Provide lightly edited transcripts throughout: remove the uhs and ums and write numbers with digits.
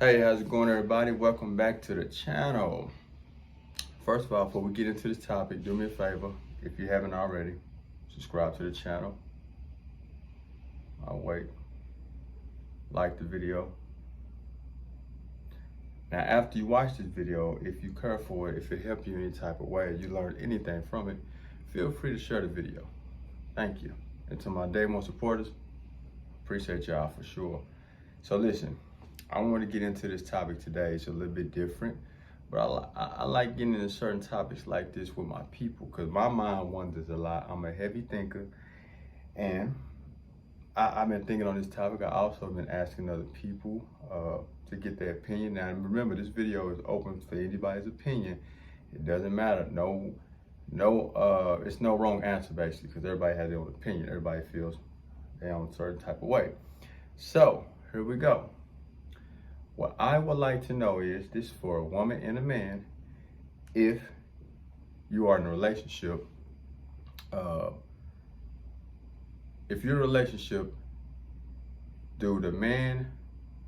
Hey, how's it going, everybody? Welcome back to the channel. First of all, before we get into this topic, do me a favor. If you haven't already, subscribe to the channel. I'll wait. Like the video. Now, after you watch this video, if you care for it, if it helped you any type of way, you learned anything from it, feel free to share the video. Thank you. And to my day one supporters, appreciate y'all for sure. So listen, I want to get into this topic today. It's a little bit different, but I like getting into certain topics like this with my people because my mind wanders a lot. I'm a heavy thinker, and I've been thinking on this topic. I also been asking other people to get their opinion. Now remember, this video is open for anybody's opinion. It doesn't matter. It's no wrong answer basically because everybody has their own opinion. Everybody feels their own certain type of way. So here we go. What I would like to know is this for a woman and a man. If you are in a relationship, if you're in a relationship, do the man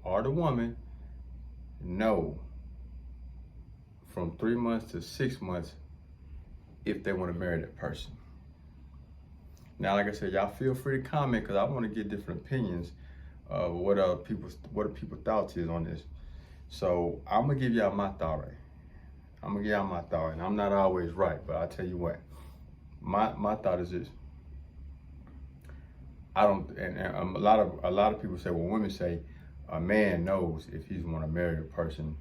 or the woman know from 3 months to 6 months if they want to marry that person? Now, like I said, y'all feel free to comment because I want to get different opinions of what are people's thoughts is on this. So I'm gonna give y'all my thought. And I'm not always right, but I tell you what, my thought is this. I don't, and a lot of people say, well, women say a man knows if he's want to marry a person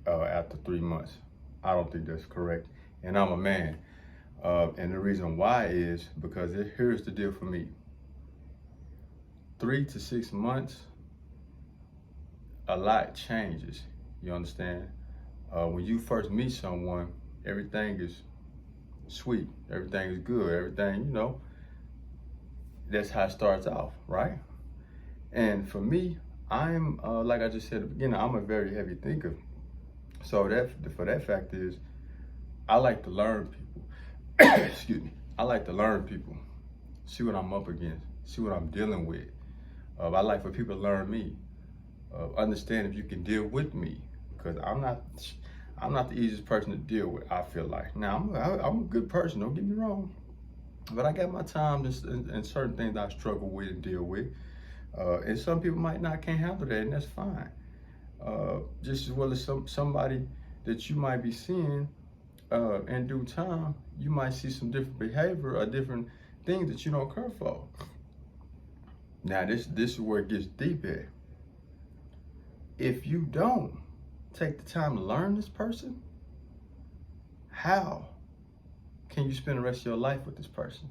after 3 months. I don't think that's correct, and I'm a man, and the reason why is because here's the deal for me. 3 to 6 months, a lot changes. You understand? When you first meet someone, everything is sweet, everything is good, everything, that's how it starts off, right? And for me, I'm like I just said at the beginning, I'm a very heavy thinker. So for that fact is, I like to learn people. Excuse me. I like to learn people, see what I'm up against, see what I'm dealing with. I like for people to learn me, understand if you can deal with me, because I'm not the easiest person to deal with. I feel like now I'm a good person. Don't get me wrong, but I got my times and certain things I struggle with and deal with, and some people can't handle that, and that's fine. Just as well as somebody that you might be seeing in due time, you might see some different behavior or different things that you don't care for. Now, this is where it gets deep at. If you don't take the time to learn this person, how can you spend the rest of your life with this person?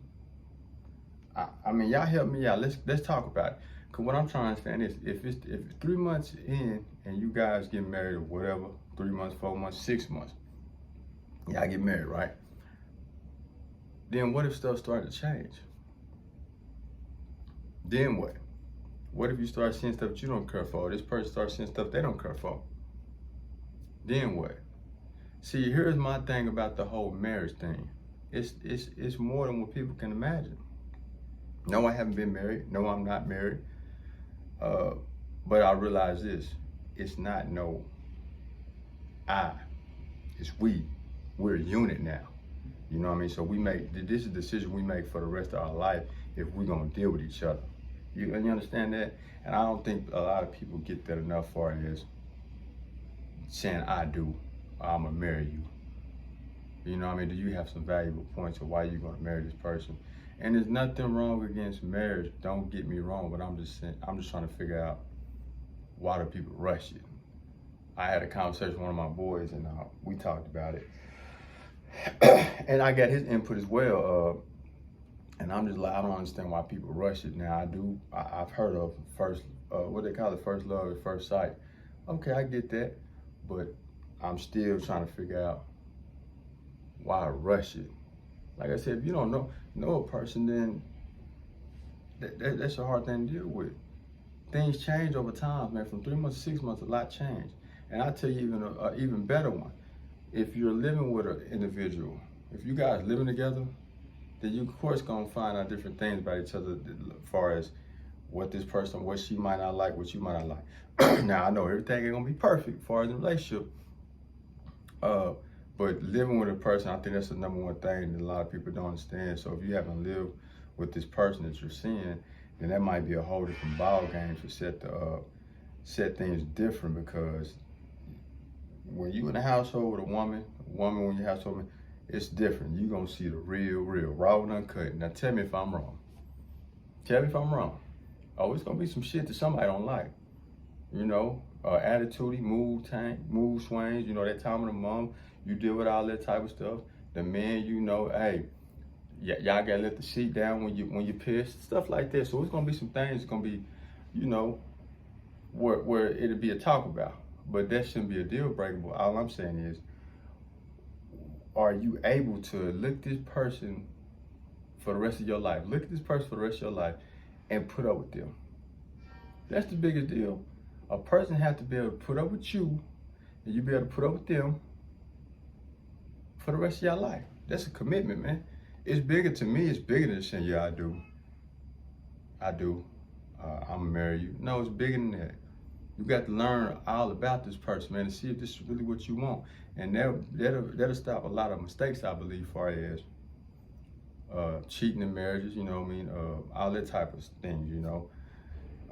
I mean, y'all help me out. Let's talk about it. Cause what I'm trying to understand is if it's 3 months in and you guys get married or whatever, 3 months, 4 months, 6 months, y'all get married, right? Then what if stuff started to change? Then what? What if you start seeing stuff you don't care for? This person starts seeing stuff they don't care for. Then what? See, here's my thing about the whole marriage thing. It's more than what people can imagine. No, I haven't been married. No, I'm not married. But I realize this. It's not no I. It's we. We're a unit now. You know what I mean? So this is a decision we make for the rest of our life if we're going to deal with each other. You understand that? And I don't think a lot of people get that enough far as saying, I do, I'm going to marry you. You know what I mean? Do you have some valuable points of why you're going to marry this person? And there's nothing wrong against marriage. Don't get me wrong, but I'm just trying to figure out why do people rush it. I had a conversation with one of my boys and we talked about it. And I got his input as well. And I'm just like, I don't understand why people rush it. Now I've heard of what they call it, first love at first sight. Okay, I get that, but I'm still trying to figure out why rush it. Like I said, if you don't know a person, then that's a hard thing to deal with. Things change over time, man. From 3 months to 6 months, a lot changed. And I'll tell you even better one. If you're living with an individual, if you guys living together, then you of course gonna find out different things about each other as far as what this person, what she might not like, what you might not like. Now I know everything ain't gonna be perfect as far as the relationship, but living with a person, I think that's the number one thing that a lot of people don't understand. So if you haven't lived with this person that you're seeing, then that might be a whole different ball game to set things different. Because when you in a household with a woman when you have someone, it's different. You gonna see the real, raw and uncut. Now tell me if I'm wrong. Tell me if I'm wrong. Oh, it's gonna be some shit that somebody don't like. You know, attitude, mood swings. You know, that time of the month, you deal with all that type of stuff. The men, you know, hey, y'all gotta let the sheet down when you're pissed, stuff like that. So it's gonna be some things. It's gonna be, you know, where it'll be a talk about. But that shouldn't be a deal breaker. But all I'm saying is, are you able to look this person for the rest of your life? Look at this person for the rest of your life and put up with them. That's the biggest deal. A person has to be able to put up with you, and you be able to put up with them for the rest of your life. That's a commitment, man. It's bigger to me. It's bigger than saying, yeah, I do. I'm gonna marry you. No, it's bigger than that. You got to learn all about this person, man, to see if this is really what you want. And that'll stop a lot of mistakes, I believe, far as cheating in marriages, you know what I mean? All that type of things, you know.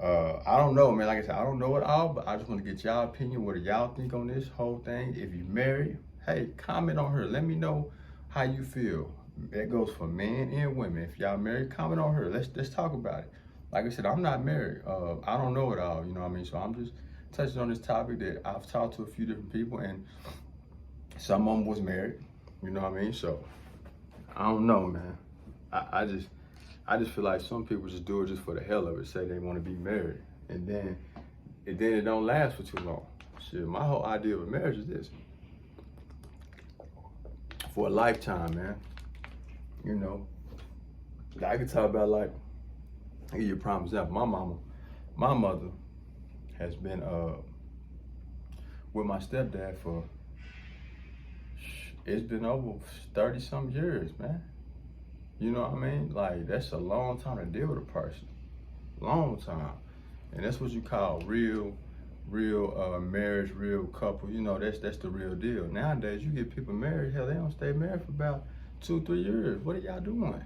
I don't know, man. Like I said, I don't know it all, but I just want to get y'all opinion. What do y'all think on this whole thing? If you married, hey, comment on her. Let me know how you feel. That goes for men and women. If y'all married, comment on her. Let's talk about it. Like I said, I'm not married. I don't know it all, you know what I mean? So I'm just touching on this topic that I've talked to a few different people, and some of them was married, you know what I mean? So I don't know, man. I just feel like some people just do it just for the hell of it, say they want to be married, and then it don't last for too long. Shit, my whole idea of a marriage is this: for a lifetime, man. You know, I can talk about, like, I'll give you a prime example. My mother has been with my stepdad for, it's been over 30 some years, man. You know what I mean? Like, that's a long time to deal with a person. Long time. And that's what you call real marriage, real couple. You know, that's the real deal. Nowadays, you get people married, hell, they don't stay married for about 2-3 years. What are y'all doing?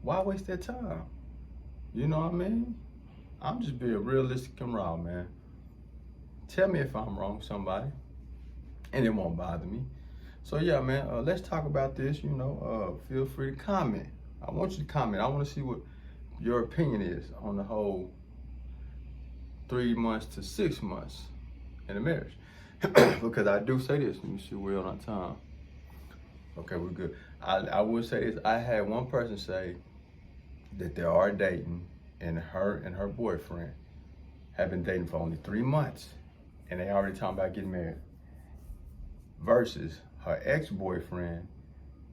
Why waste that time? You know what I mean? I'm just being realistic and raw, man. Tell me if I'm wrong, somebody, and it won't bother me. So yeah, man, let's talk about this. You know, feel free to comment. I want you to comment. I want to see what your opinion is on the whole 3 months to 6 months in a marriage. Because I do say this. Let me see, we're on our time. Okay, we're good. I will say this. I had one person say that they are dating, and her and her boyfriend have been dating for only 3 months, and they already talking about getting married. Versus her ex-boyfriend,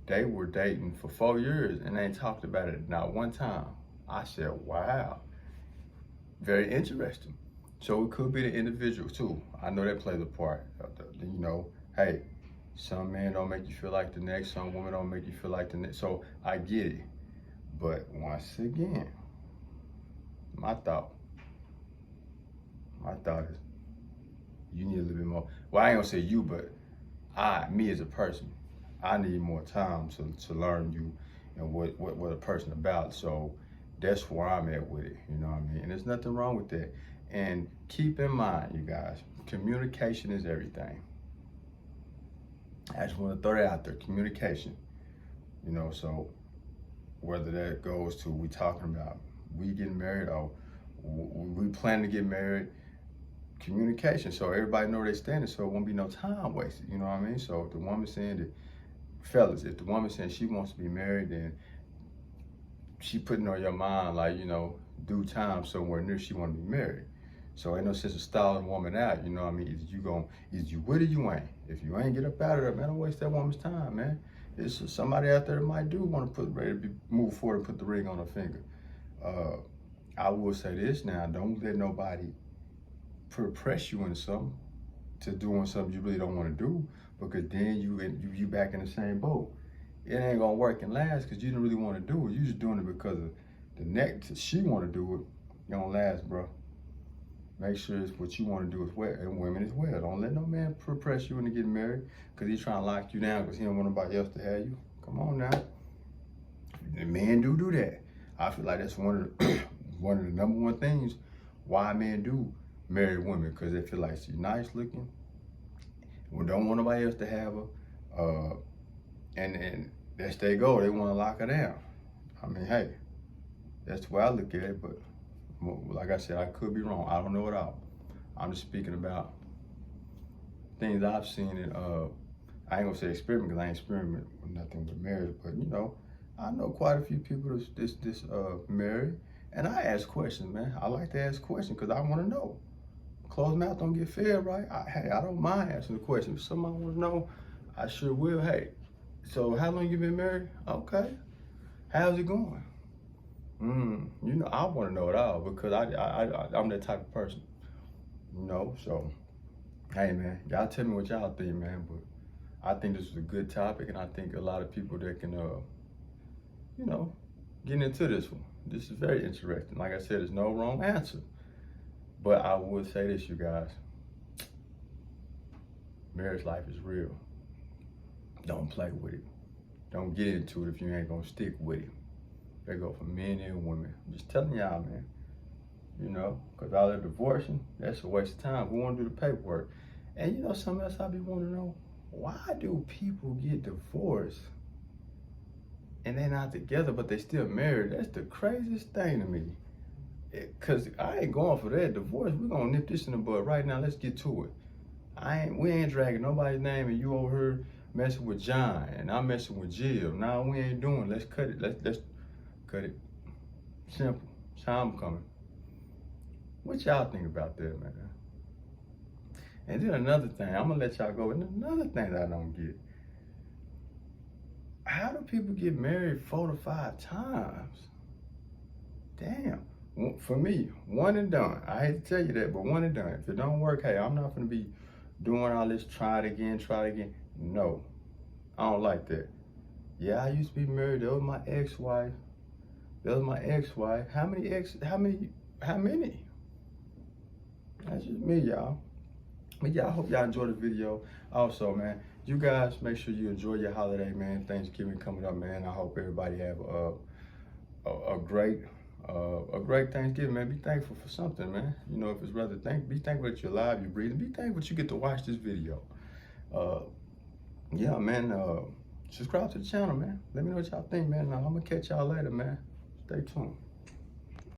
they were dating for 4 years and they ain't talked about it not one time. I said, wow, very interesting. So it could be the individual too. I know that plays a part. You know, hey, some men don't make you feel like the next, some women don't make you feel like the next. So I get it. But once again, my thought is you need a little bit more. Well, I ain't gonna say you, but me as a person, I need more time to learn you and what a person about. So that's where I'm at with it, you know what I mean? And there's nothing wrong with that. And keep in mind, you guys, communication is everything. I just want to throw that out there, communication. You know, so whether that goes to we talking about we getting married or we plan to get married, communication, so everybody know their standards, so it won't be no time wasted, you know what I mean? So if the woman saying that, fellas, if the woman saying she wants to be married, then she putting on your mind, like, you know, due time somewhere near she want to be married. So ain't no sense of stalling a woman out, you know what I mean? Is you with it, you ain't. If you ain't, get up out of there, man. Don't waste that woman's time, man. There's somebody out there that might do want to move forward and put the ring on her finger. I will say this now, don't let nobody press you into something, to doing something you really don't want to do, because then you back in the same boat. It ain't gonna work and last because you didn't really want to do it. You just doing it because of the next she want to do it, You don't last, bro. Make sure it's what you want to do as well, and women as well. Don't let no man press you into getting married because he's trying to lock you down because he don't want nobody else to have you. Come on now. And men do that. I feel like that's one of the one of the number one things why men do marry women, because they feel like she's nice looking, we don't want nobody else to have her, and that's their goal. They want to lock her down. I mean, hey, that's the way I look at it, but like I said, I could be wrong. I don't know it all. I'm just speaking about things I've seen, and I ain't gonna say experiment because I ain't experiment with nothing but marriage, but you know, I know quite a few people that's married, and I ask questions, man. I like to ask questions because I want to know. Closed mouth don't get fed, right? Hey, I don't mind asking the question. If somebody want to know, I sure will. Hey, so how long you been married? Okay. How's it going? You know, I want to know it all because I'm that type of person. You know, so hey, man, y'all tell me what y'all think, man. But I think this is a good topic, and I think a lot of people that can, you know, get into this one. This is very interesting. Like I said, there's no wrong answer. But I would say this, you guys. Marriage life is real. Don't play with it. Don't get into it if you ain't gonna stick with it. They go for men and women. I'm just telling y'all, man. You know, because all that divorcing, that's a waste of time. We want to do the paperwork. And you know something else I be wanting to know? Why do people get divorced and they're not together but they still married? That's the craziest thing to me. Cause I ain't going for that divorce. We're gonna nip this in the bud right now. Let's get to it. We ain't dragging nobody's name and you over here messing with John and I'm messing with Jill. No, we ain't doing. Let's cut it. Let's cut it. Simple. Time coming. What y'all think about that, man? And then another thing, I'm gonna let y'all go. And another thing that I don't get. How do people get married 4 to 5 times? Damn. For me, one and done. I hate to tell you that, but one and done. If it don't work, hey, I'm not gonna be doing all this try it again. No, I don't like that. Yeah, I used to be married. That was my ex-wife. How many? That's just me, y'all. But yeah, I hope y'all enjoyed the video. Also, man, you guys make sure you enjoy your holiday, man. Thanksgiving coming up, man. I hope everybody have a great Thanksgiving, man. Be thankful for something, man. You know, if it's rather be thankful that you're alive, you're breathing. Be thankful that you get to watch this video. Yeah, man. Subscribe to the channel, man. Let me know what y'all think, man. I'm gonna catch y'all later, man. Stay tuned.